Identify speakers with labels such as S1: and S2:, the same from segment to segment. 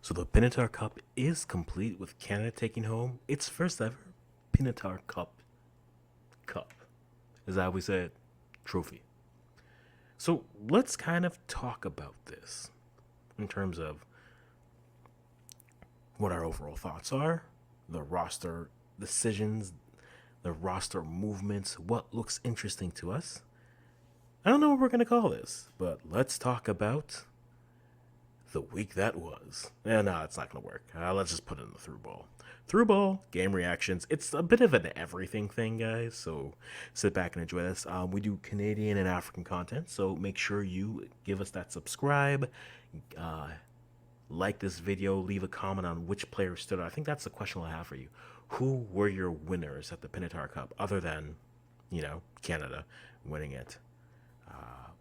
S1: So the Pinitar Cup is complete with Canada taking home its first ever Pinitar Cup. Is that how we say it? Trophy. So let's kind of talk about this in terms of what our overall thoughts are, the roster decisions, the roster movements, what looks interesting to us. I don't know what we're going to call this, but let's talk about the week that was. No, it's not going to work. Let's just put it in the through ball. Through ball, game reactions. It's a bit of an everything thing, guys, so sit back and enjoy this. We do Canadian and African content, so make sure you give us that subscribe, uh, like this video, leave a comment on which player stood out. I think that's the question I have for you. Who were your winners at the Pinitar Cup, other than, Canada winning it?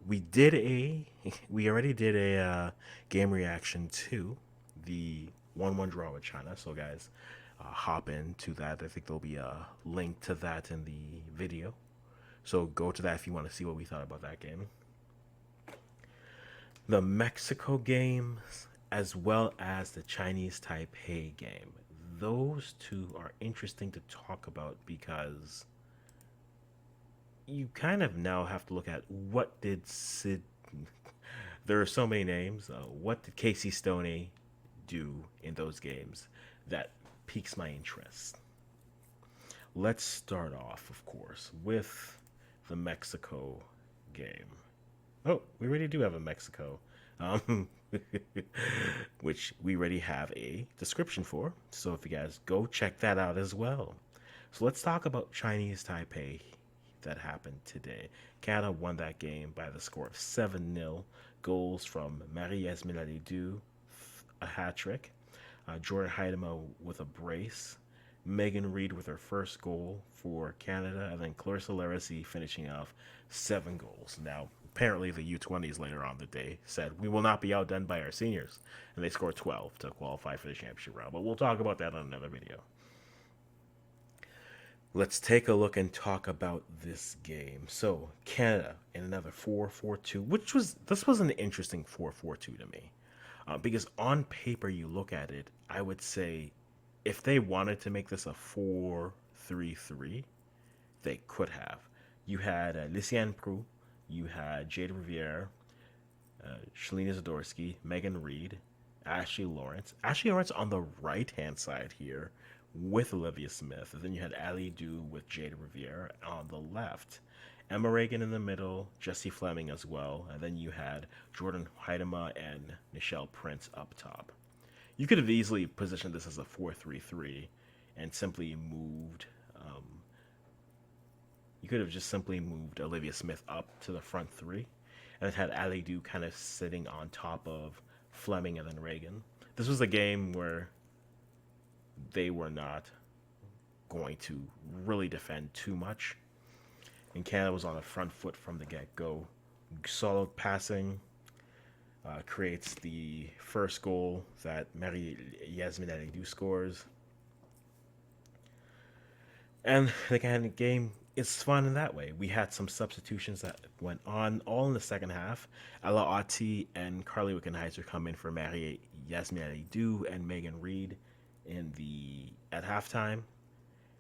S1: We did a, we already did a game reaction to the 1-1 draw with China. So, guys, hop into that. I think there'll be a link to that in the video. So, go to that if you want to see what we thought about that game. The Mexico games, as well as the Chinese Taipei game. Those two are interesting to talk about because you kind of now have to look at what did Sid. There are so many names. What did Casey Stoney do in those games that piques my interest? Let's start off, of course, with the Mexico game. Oh, we already do have a Mexico, um, which we already have a description for. So if you guys go check that out as well. So let's talk about Chinese Taipei that happened today. Canada won that game by the score of 7-0. Goals from Marie-Yasmin Alidou, a hat trick. Jordan Heidema with a brace. Megan Reid with her first goal for Canada. And then Clarissa Larissy finishing off 7 goals. Now, apparently the U20s later on the day said, we will not be outdone by our seniors. And they scored 12 to qualify for the championship round. But we'll talk about that on another video. Let's take a look and talk about this game. So Canada in another 4-4-2, this was an interesting 4-4-2 to me, because on paper you look at it, I would say if they wanted to make this a 4-3-3, they could have. You had Lysiane Prou, you had Jade Riviere, Shalina Zadorsky, Megan Reid, Ashley Lawrence. Ashley Lawrence on the right hand side here with Olivia Smith. And then you had Ali Du with Jade Riviere on the left. Emma Reagan in the middle, Jessie Fleming as well. And then you had Jordan Heidema and Nichelle Prince up top. You could have easily positioned this as a 4-3-3 and simply moved. You could have just simply moved Olivia Smith up to the front three and it had Ali Du kind of sitting on top of Fleming and then Reagan. This was a game where they were not going to really defend too much. And Canada was on the front foot from the get-go. Solid passing creates the first goal that Marie-Yasmin Alidou scores. And the kind of game is fun in that way. We had some substitutions that went on all in the second half. Ella Otti and Carly Wickenheiser come in for Marie-Yasmin Alidou and Megan Reid at halftime.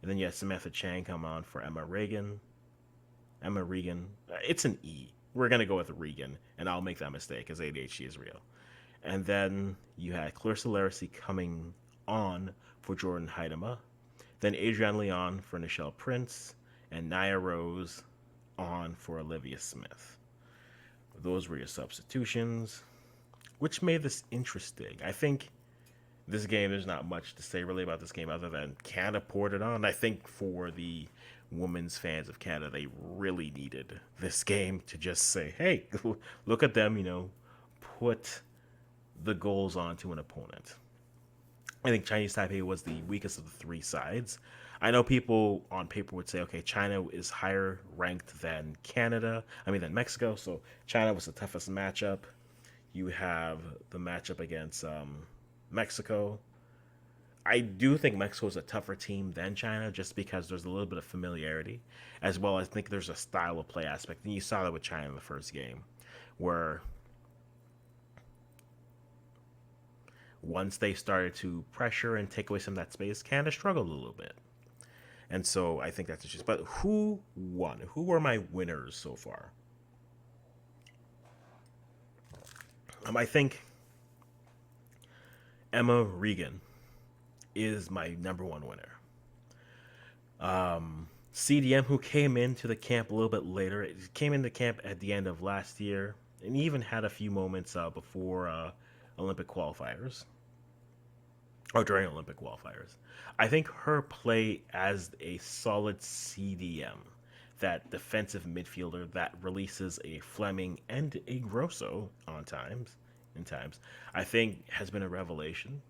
S1: And then you had Samantha Chang come on for Emma Regan. It's an E. We're going to go with Regan, and I'll make that mistake because ADHD is real. And then you had Clarissa Larissy coming on for Jordan Heidema. Then Adrienne Leon for Nichelle Prince, and Nia Rose on for Olivia Smith. Those were your substitutions, which made this interesting. I think this game, there's not much to say really about this game other than Canada poured it on. I think for the women's fans of Canada, they really needed this game to just say, hey, look at them, put the goals onto an opponent. I think Chinese Taipei was the weakest of the three sides. I know people on paper would say, okay, China is higher ranked than than Mexico, so China was the toughest matchup. You have the matchup against Mexico. I do think Mexico is a tougher team than China just because there's a little bit of familiarity, as well as I think there's a style of play aspect. And you saw that with China in the first game, where once they started to pressure and take away some of that space, Canada struggled a little bit. And so I think that's just. But who won? Who were my winners so far? I think Emma Regan is my number one winner. CDM, who came into the camp a little bit later, came into camp at the end of last year, and even had a few moments before Olympic qualifiers, or during Olympic qualifiers. I think her play as a solid CDM, that defensive midfielder that releases a Fleming and a Grosso in times, I think has been a revelation.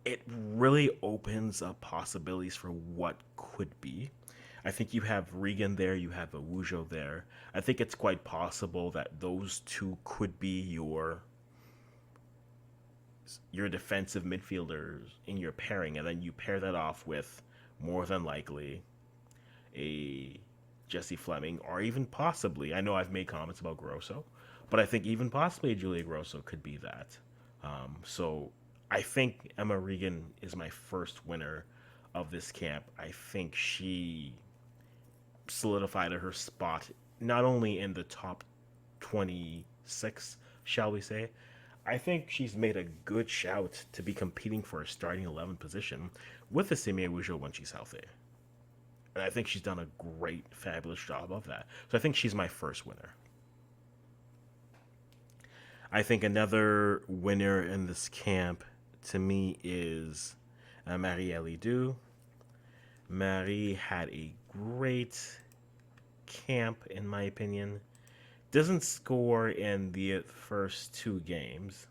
S1: It really opens up possibilities for what could be. I think you have Regan there, you have a Wujo there. I think it's quite possible that those two could be your defensive midfielders in your pairing, and then you pair that off with more than likely a Jesse Fleming, or even possibly, I know I've made comments about Grosso, but I think even possibly Julia Grosso could be that. So I think Emma Regan is my first winner of this camp. I think she solidified her spot not only in the top 26, shall we say. I think she's made a good shout to be competing for a starting 11 position with the Simi Wujo when she's healthy. And I think she's done a great, fabulous job of that. So I think she's my first winner. I think another winner in this camp to me is Marie-Elie Du. Marie had a great camp, in my opinion. Doesn't score in the first two games.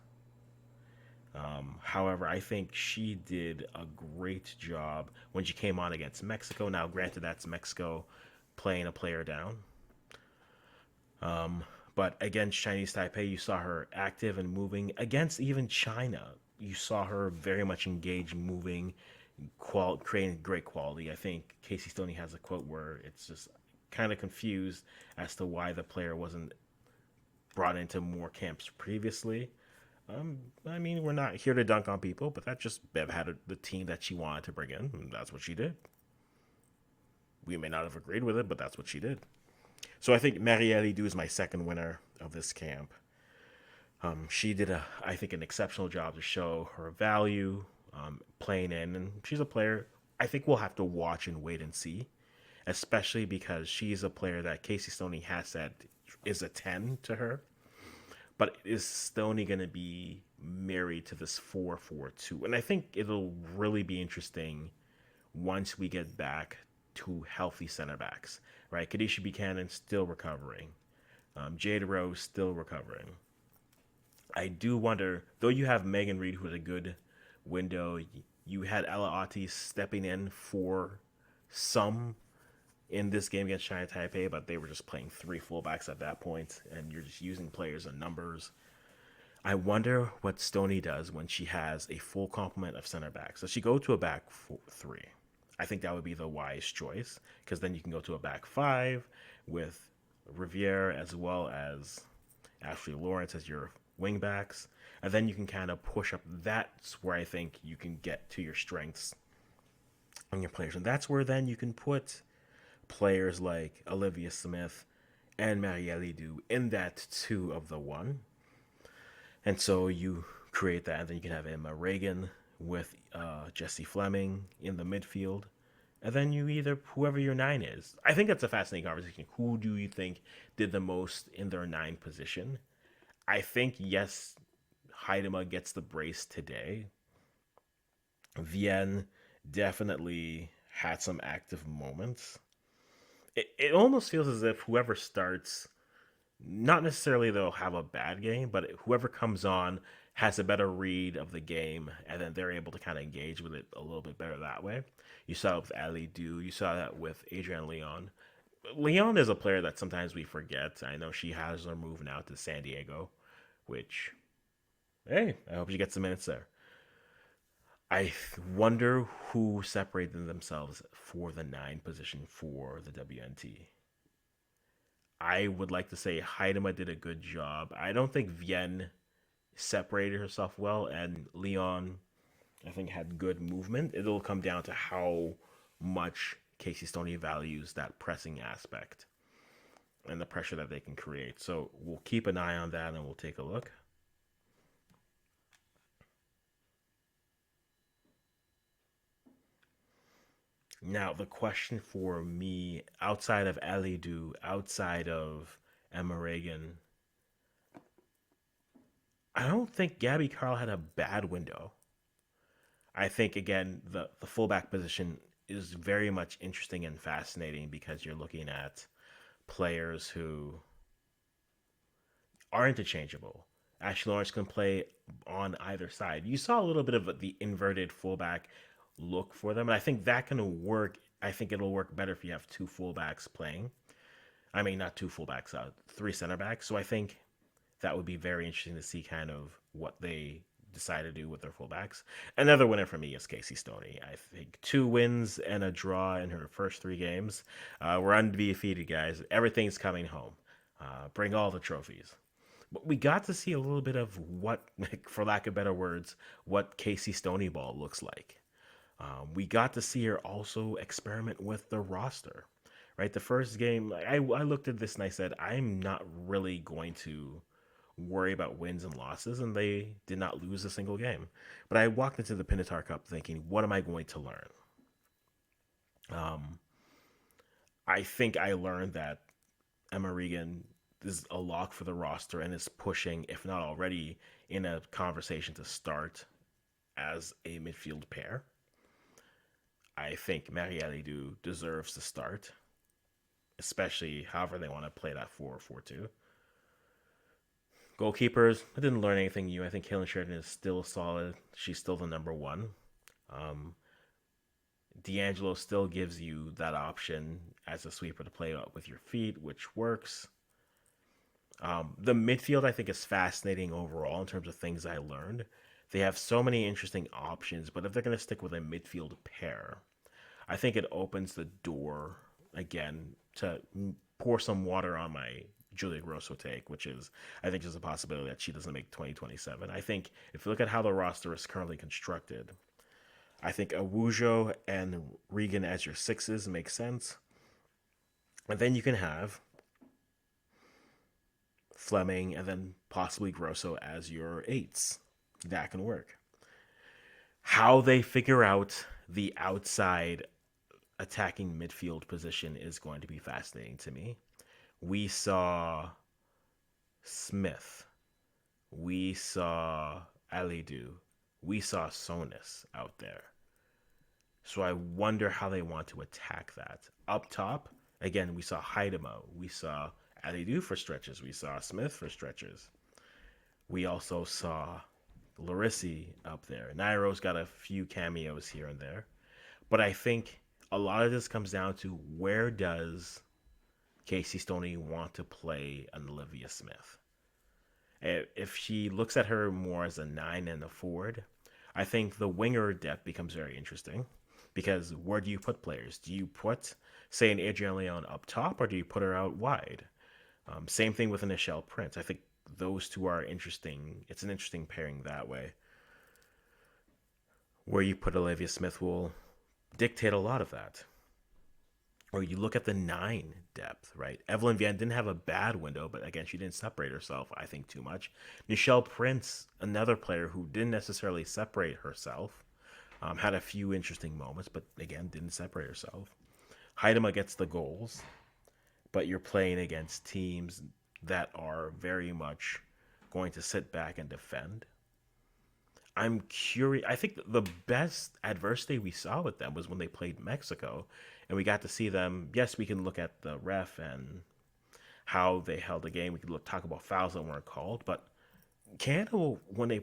S1: However, I think she did a great job when she came on against Mexico. Now, granted, that's Mexico playing a player down. But against Chinese Taipei, you saw her active and moving. Against even China, you saw her very much engaged, moving, creating great quality. I think Casey Stoney has a quote where it's just kind of confused as to why the player wasn't brought into more camps previously. I mean, we're not here to dunk on people, but that just Bev had the team that she wanted to bring in, and that's what she did. We may not have agreed with it, but that's what she did. So I think Marie-Elie Du is my second winner of this camp. She did, I think, an exceptional job to show her value playing in, and she's a player I think we'll have to watch and wait and see, especially because she's a player that Casey Stoney has said is a 10 to her. But is Stoney going to be married to this 4-4-2? And I think it'll really be interesting once we get back to healthy center backs, right? Kadisha Buchanan still recovering. Jade Rose still recovering. I do wonder, though you have Megan Reed, who had a good window, you had Ella Otis stepping in for some in this game against China Taipei, but they were just playing three fullbacks at that point, and you're just using players and numbers. I wonder what Stoney does when she has a full complement of center backs. Does she go to a back three? I think that would be the wise choice, because then you can go to a back five with Riviere as well as Ashley Lawrence as your wing backs, and then you can kind of push up. That's where I think you can get to your strengths on your players, and that's where then you can put players like Olivia Smith and Marie-Elie Du in that 2 of the 1. And so you create that, and then you can have Emma Regan with Jesse Fleming in the midfield. And then you either, whoever your 9 is. I think that's a fascinating conversation. Who do you think did the most in their 9 position? I think, yes, Heidema gets the brace today. Vienne definitely had some active moments. It almost feels as if whoever starts, not necessarily they'll have a bad game, but whoever comes on has a better read of the game, and then they're able to kind of engage with it a little bit better that way. You saw it with Ali Du. You saw that with Adrienne Leon. Leon is a player that sometimes we forget. I know she has her move now to San Diego, which, hey, I hope she gets some minutes there. I wonder who separated themselves for the 9 position for the WNT. I would like to say Heidema did a good job. I don't think Vienne separated herself well, and Leon, I think, had good movement. It'll come down to how much Casey Stoney values that pressing aspect and the pressure that they can create. So we'll keep an eye on that and we'll take a look. Now, the question for me, outside of Alidu, outside of Emma Reagan, I don't think Gabby Carl had a bad window. I think, again, the fullback position is very much interesting and fascinating because you're looking at players who are interchangeable. Ashley Lawrence can play on either side. You saw a little bit of the inverted fullback look for them, and I think that can work. I think it'll work better if you have two fullbacks playing. I mean, not two fullbacks, three center backs. So I think that would be very interesting to see kind of what they decide to do with their fullbacks. Another winner for me is Casey Stoney. I think 2 wins and a draw in her first 3 games. We're undefeated, guys. Everything's coming home. Bring all the trophies. But we got to see a little bit of what, for lack of better words, what Casey Stoney ball looks like. We got to see her also experiment with the roster. Right, the first game, I looked at this and I said, I'm not really going to worry about wins and losses, and they did not lose a single game. But I walked into the Pinitar Cup thinking, what am I going to learn? Um, I think I learned that Emma Regan is a lock for the roster and is pushing, if not already, in a conversation to start as a midfield pair. I think Marielle Du deserves to start, especially however they want to play that 4-4-2. Goalkeepers, I didn't learn anything new. I think Kaylin Sheridan is still solid. She's still the number one. Um, D'Angelo still gives you that option as a sweeper to play up with your feet, which works. The midfield, I think, is fascinating overall in terms of things I learned. They have so many interesting options, but if they're going to stick with a midfield pair, I think it opens the door again to pour some water on my Julia Grosso take, which is I think there's a possibility that she doesn't make 2027. I think if you look at how the roster is currently constructed, I think Awujo and Regan as your sixes makes sense. And then you can have Fleming and then possibly Grosso as your eights. That can work. How they figure out the outside attacking midfield position is going to be fascinating to me. We saw Smith. We saw Alidu. We saw Sonus out there. So I wonder how they want to attack that. Up top, again, we saw Haidema. We saw Alidu for stretches. We saw Smith for stretches. We also saw Larissi up there. Nairo's got a few cameos here and there. But I think a lot of this comes down to where does Casey Stoney want to play an Olivia Smith? If she looks at her more as a 9 and a forward, I think the winger depth becomes very interesting because where do you put players? Do you put, say, an Adrienne Leon up top or do you put her out wide? Same thing with an Nichelle Prince. I think those two are interesting. It's an interesting pairing that way. Where you put Olivia Smith will dictate a lot of that. Or you look at the 9 depth, right? Evelyn Vian didn't have a bad window, but again, she didn't separate herself, I think, too much. Nichelle Prince, another player who didn't necessarily separate herself, had a few interesting moments, but again, didn't separate herself. Haidema gets the goals, but you're playing against teams that are very much going to sit back and defend. I'm curious. I think the best adversity we saw with them was when they played Mexico, and we got to see them. Yes, we can look at the ref and how they held the game. We could talk about fouls that weren't called, but Canada, when they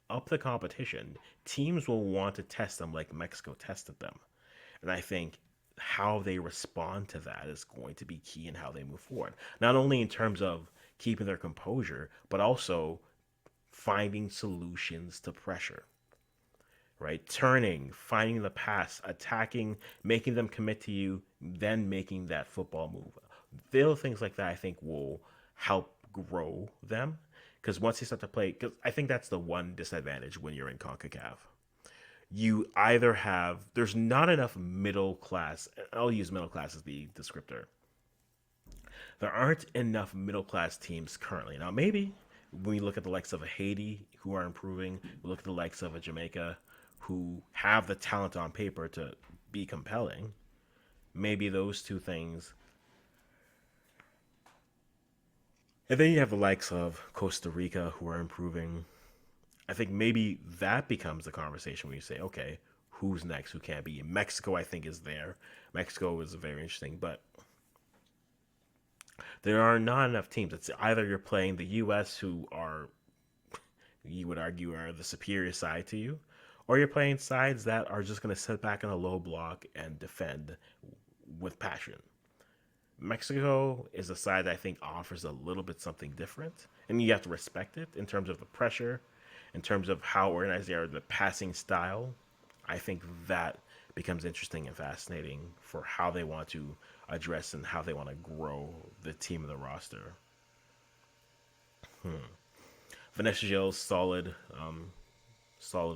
S1: up the competition, teams will want to test them like Mexico tested them, and I think how they respond to that is going to be key in how they move forward. Not only in terms of keeping their composure, but also finding solutions to pressure, right? Turning, finding the pass, attacking, making them commit to you, then making that football move. Little things like that I think will help grow them Because once you start to play, because I think that's the one disadvantage when you're in CONCACAF. You either have, there's not enough middle class, I'll use middle class as the descriptor. There aren't enough middle class teams currently. Now, maybe when we look at the likes of a Haiti who are improving, we look at the likes of a Jamaica who have the talent on paper to be compelling. Maybe those two things. And then you have the likes of Costa Rica who are improving. I think maybe that becomes the conversation where you say, okay, who's next? Who can't be? Mexico, I think, is there. Mexico is very interesting, but there are not enough teams. It's either you're playing the U.S., who are, you would argue, are the superior side to you, or you're playing sides that are just going to sit back in a low block and defend with passion. Mexico is a side that I think offers a little bit something different, and you have to respect it in terms of the pressure, in terms of how organized they are, the passing style. I think that becomes interesting and fascinating for how they want to address and how they want to grow the team and the roster. Vanessa Gilles, solid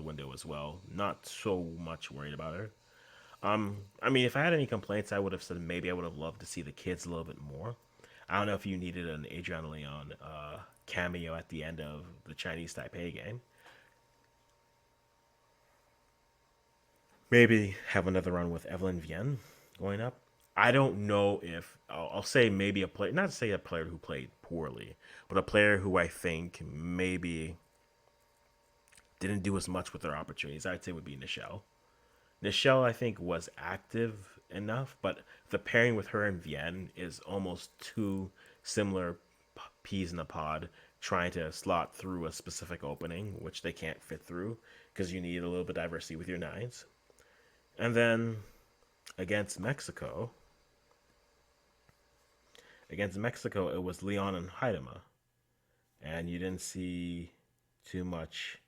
S1: window as well. Not so much worried about her. I mean, if I had any complaints, I would have said maybe I would have loved to see the kids a little bit more. I don't know if you needed an Adrian Leon cameo at the end of the Chinese Taipei game. Maybe have another run with Evelyn Vienne going up. I don't know if I'll say maybe a player, not to say a player who played poorly, but a player who I think maybe didn't do as much with their opportunities. I'd say would be Nichelle. Nichelle, I think, was active enough, but the pairing with her and Vienne is almost two similar peas in a pod trying to slot through a specific opening, which they can't fit through because you need a little bit of diversity with your nines. And then against Mexico, it was Leon and Haidema, and you didn't see too much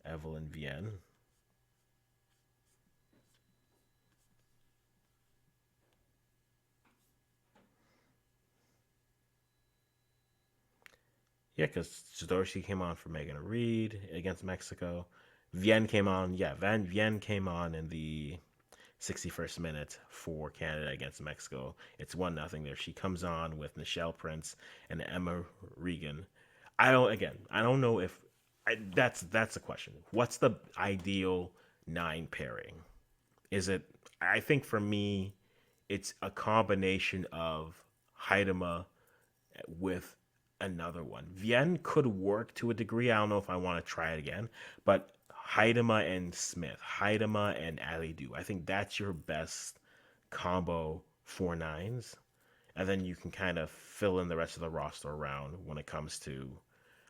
S1: Evelyn Vienne. Yeah, because Zadorski came on for Megan Reed against Mexico. Vienne came on. Yeah, Van Vienne came on in the 61st minute for Canada against Mexico. It's 1-0 there. She comes on with Nichelle Prince and Emma Regan. I don't know if that's the question. What's the ideal nine pairing? Is it? I think for me, it's a combination of Haidema with another one. Vienne could work to a degree. I don't know if I want to try it again, but Haidema and Smith, Haidema and Alidu. I think that's your best combo for nines. And then you can kind of fill in the rest of the roster around when it comes to,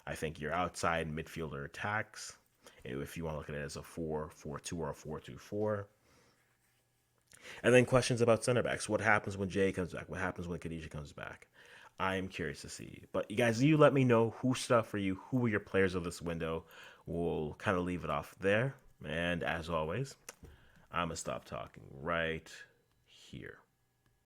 S1: I think, your outside midfielder attacks. If you want to look at it as a 4-4-2 or a 4-2-4. And then questions about center backs. What happens when Jay comes back? What happens when Khadija comes back? I am curious to see. But you guys, you let me know who stood up for you. Who were your players of this window? We'll kind of leave it off there. And as always, I'm going to stop talking right here.